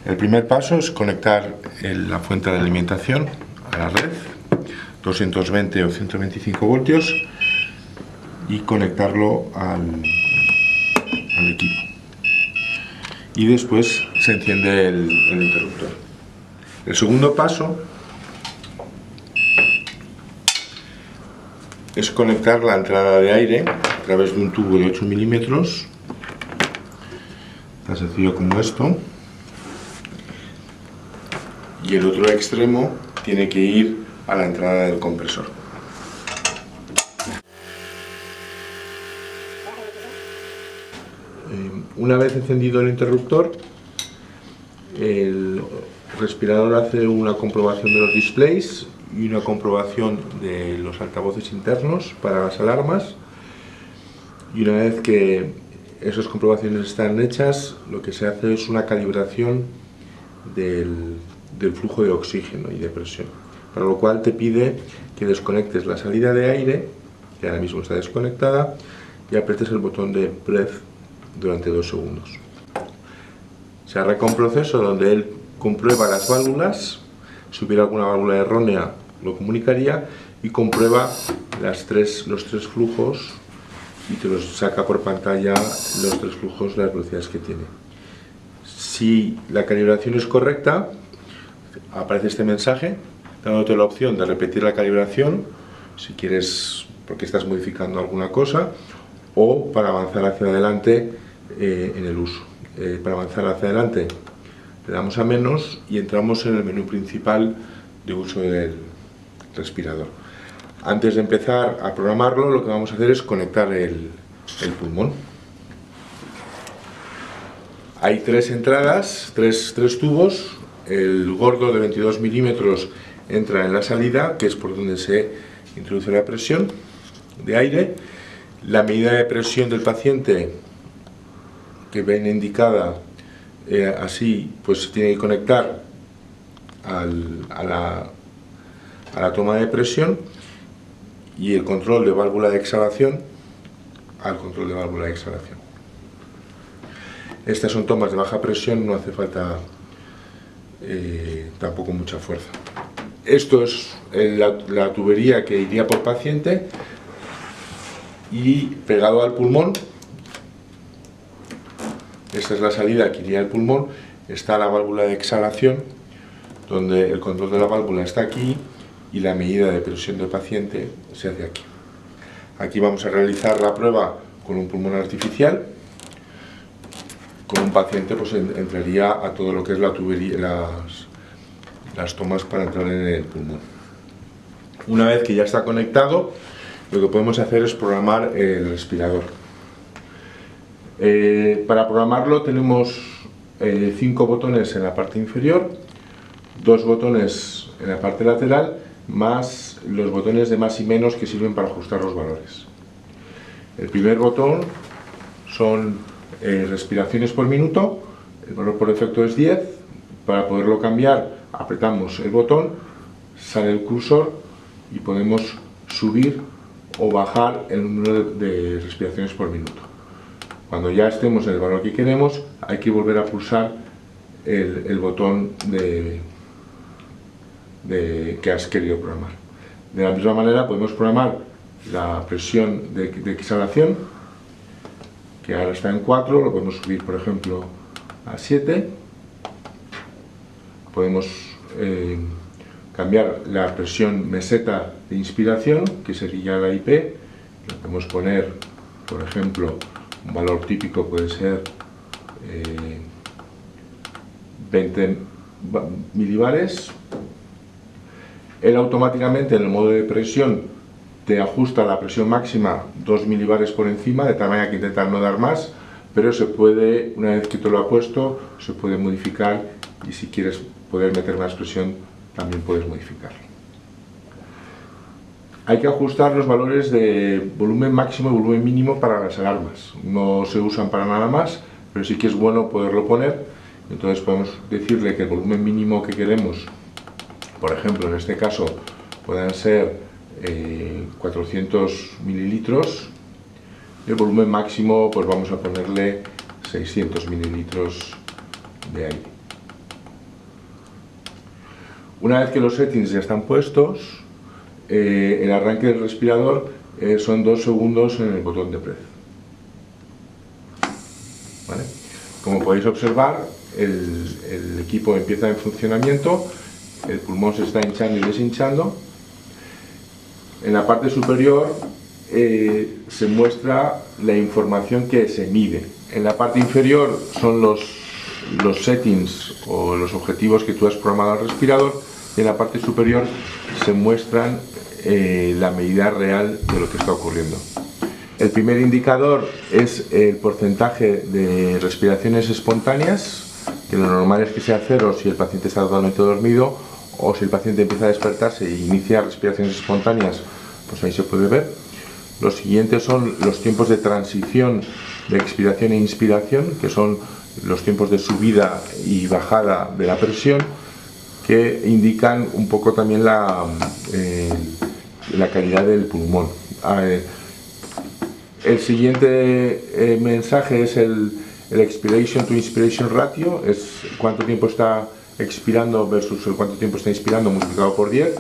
El primer paso es conectar la fuente de alimentación a la red, 220 o 125 voltios, y conectarlo al equipo. Y después se enciende el interruptor. El segundo paso es conectar la entrada de aire a través de un tubo de 8 milímetros, tan sencillo como esto, y el otro extremo tiene que ir a la entrada del compresor. Una vez encendido el interruptor, el respirador hace una comprobación de los displays y una comprobación de los altavoces internos para las alarmas, y una vez que esas comprobaciones están hechas, lo que se hace es una calibración del flujo de oxígeno y de presión, para lo cual te pide que desconectes la salida de aire, que ahora mismo está desconectada, y apretes el botón de breath durante 2 segundos. Se arranca un proceso donde él comprueba las válvulas. Si hubiera alguna válvula errónea lo comunicaría, y comprueba los tres flujos, y te los saca por pantalla los 3 flujos, las velocidades que tiene. Si la calibración es correcta, aparece este mensaje dándote la opción de repetir la calibración si quieres, porque estás modificando alguna cosa, o para avanzar hacia adelante en el uso. Para avanzar hacia adelante le damos a menos y entramos en el menú principal de uso del respirador. Antes de empezar a programarlo, lo que vamos a hacer es conectar el pulmón. Hay 3 entradas, tres tubos. El gordo de 22 milímetros entra en la salida, que es por donde se introduce la presión de aire. La medida de presión del paciente, que viene indicada así, pues se tiene que conectar a la toma de presión, y el control de válvula de exhalación al control de válvula de exhalación. Estas son tomas de baja presión, no hace falta tampoco mucha fuerza. Esto es la tubería que iría por paciente, y pegado al pulmón, esta es la salida que iría al pulmón, está la válvula de exhalación, donde el control de la válvula está aquí y la medida de presión del paciente se hace aquí. Aquí vamos a realizar la prueba con un pulmón artificial. Con un paciente pues entraría a todo lo que es la tubería, las tomas para entrar en el pulmón. Una vez que ya está conectado, lo que podemos hacer es programar el respirador. Para programarlo tenemos 5 botones en la parte inferior, 2 botones en la parte lateral, más los botones de más y menos que sirven para ajustar los valores. El primer botón son respiraciones por minuto, el valor por defecto es 10. Para poderlo cambiar, apretamos el botón, sale el cursor y podemos subir o bajar el número de respiraciones por minuto. Cuando ya estemos en el valor que queremos, hay que volver a pulsar el botón que has querido programar. De la misma manera podemos programar la presión de exhalación, que ahora está en 4, lo podemos subir por ejemplo a 7. Podemos cambiar la presión meseta de inspiración, que sería la IP. Le podemos poner, por ejemplo, un valor típico puede ser 20 milibares. Él automáticamente en el modo de presión te ajusta la presión máxima 2 milibares por encima, de tal manera que intentar no dar más, pero se puede, una vez que te lo ha puesto, se puede modificar, y si quieres poder meter más presión también puedes modificarlo. Hay que ajustar los valores de volumen máximo y volumen mínimo para las alarmas. No se usan para nada más, pero sí que es bueno poderlo poner. Entonces podemos decirle que el volumen mínimo que queremos, por ejemplo en este caso, puedan ser 400 mililitros. Y el volumen máximo pues vamos a ponerle 600 mililitros de aire. Una vez que los settings ya están puestos, el arranque del respirador son 2 segundos en el botón de press. ¿Vale? Como podéis observar, el equipo empieza en funcionamiento, el pulmón se está hinchando y deshinchando. En la parte superior se muestra la información que se mide. En la parte inferior son los settings o los objetivos que tú has programado al respirador, y en la parte superior se muestran la medida real de lo que está ocurriendo. El primer indicador es el porcentaje de respiraciones espontáneas, que lo normal es que sea 0 si el paciente está totalmente dormido, o si el paciente empieza a despertarse e inicia respiraciones espontáneas, pues ahí se puede ver. Los siguientes son los tiempos de transición de expiración e inspiración, que son los tiempos de subida y bajada de la presión, que indican un poco también la calidad del pulmón. El siguiente mensaje es el expiration to inspiration ratio, es cuánto tiempo está expirando versus el cuánto tiempo está inspirando multiplicado por 10.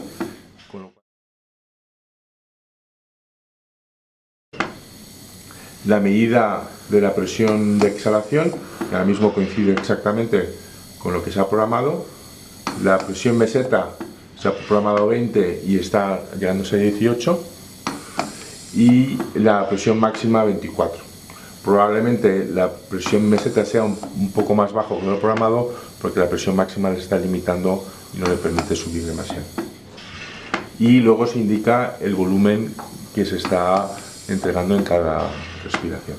La medida de la presión de exhalación, que ahora mismo coincide exactamente con lo que se ha programado. La presión meseta se ha programado 20 y está llegándose a 18. Y la presión máxima 24. Probablemente la presión meseta sea un poco más bajo que lo programado, porque la presión máxima le está limitando y no le permite subir demasiado. Y luego se indica el volumen que se está entregando en cada respiración.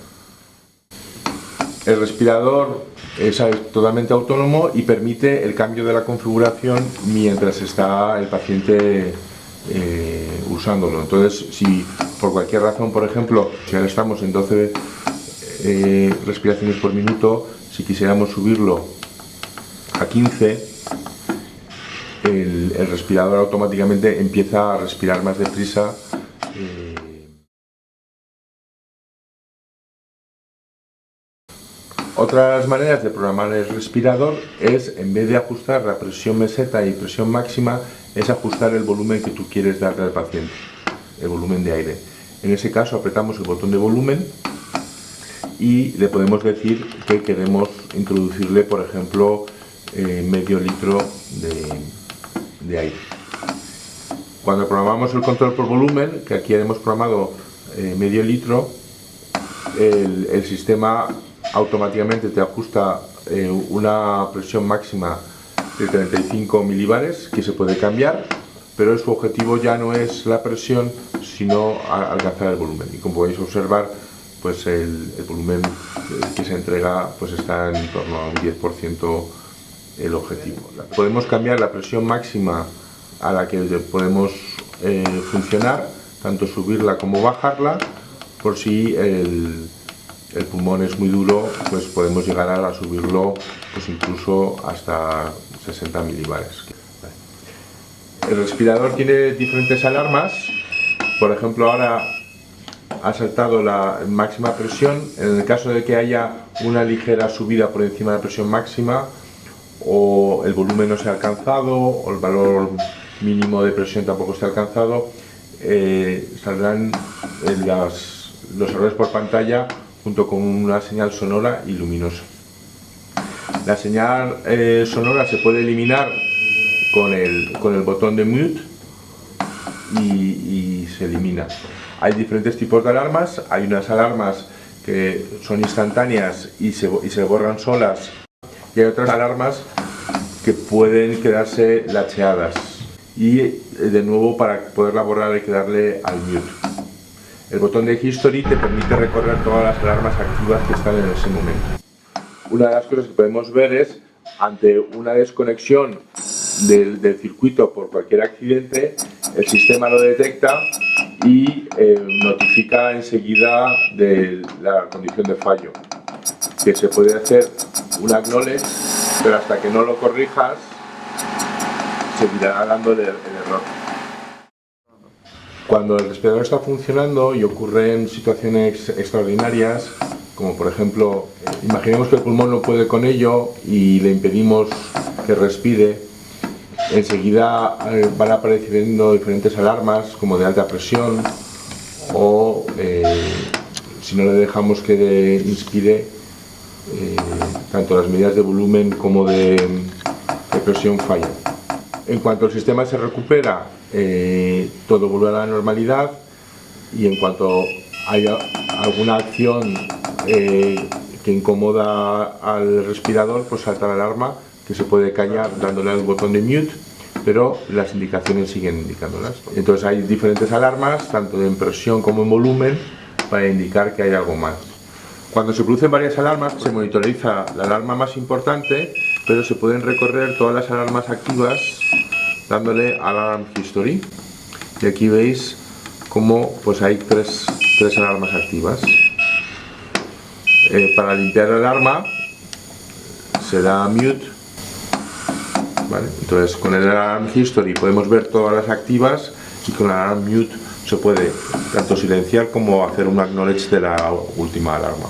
El respirador es totalmente autónomo y permite el cambio de la configuración mientras está el paciente usándolo. Entonces, si por cualquier razón, por ejemplo, si ahora estamos en 12 respiraciones por minuto, si quisiéramos subirlo a 15, el respirador automáticamente empieza a respirar más deprisa. Otras maneras de programar el respirador es, en vez de ajustar la presión meseta y presión máxima, es ajustar el volumen que tú quieres darle al paciente, el volumen de aire. En ese caso apretamos el botón de volumen y le podemos decir que queremos introducirle, por ejemplo, medio litro de aire. Cuando programamos el control por volumen, que aquí hemos programado medio litro, el sistema automáticamente te ajusta una presión máxima de 35 milibares, que se puede cambiar, pero su objetivo ya no es la presión, sino alcanzar el volumen. Y como podéis observar, pues el volumen que se entrega pues está en torno a un 10% el objetivo. Podemos cambiar la presión máxima a la que podemos funcionar, tanto subirla como bajarla, por si el pulmón es muy duro, pues podemos llegar a subirlo pues incluso hasta 60 milibares. El respirador tiene diferentes alarmas. Por ejemplo, ahora ha saltado la máxima presión. En el caso de que haya una ligera subida por encima de la presión máxima, o el volumen no se ha alcanzado, o el valor mínimo de presión tampoco se ha alcanzado, saldrán los errores por pantalla junto con una señal sonora y luminosa. La señal sonora se puede eliminar con el botón de mute y se elimina. Hay diferentes tipos de alarmas. Hay unas alarmas que son instantáneas y se borran solas, y hay otras alarmas que pueden quedarse lacheadas, y de nuevo para poderla borrar hay que darle al mute. El botón de History te permite recorrer todas las alarmas activas que están en ese momento. Una de las cosas que podemos ver es, ante una desconexión del circuito por cualquier accidente, el sistema lo detecta y notifica enseguida de la condición de fallo, que se puede hacer un acknowledge, pero hasta que no lo corrijas seguirá dando el error. Cuando el respirador está funcionando y ocurren situaciones extraordinarias, como por ejemplo, imaginemos que el pulmón no puede con ello y le impedimos que respire, enseguida van apareciendo diferentes alarmas como de alta presión o si no le dejamos que inspire, tanto las medidas de volumen como de presión fallan. En cuanto el sistema se recupera, todo vuelve a la normalidad, y en cuanto haya alguna acción que incomoda al respirador, pues salta la alarma, que se puede callar dándole al botón de mute, pero las indicaciones siguen indicándolas. Entonces hay diferentes alarmas, tanto en presión como en volumen, para indicar que hay algo mal. Cuando se producen varias alarmas, se monitoriza la alarma más importante, pero se pueden recorrer todas las alarmas activas dándole Alarm History. Y aquí veis cómo pues hay tres alarmas activas. Para limpiar la alarma se da mute, ¿vale? Entonces con el Alarm History podemos ver todas las activas, y con el Alarm Mute se puede tanto silenciar como hacer un acknowledge de la última alarma.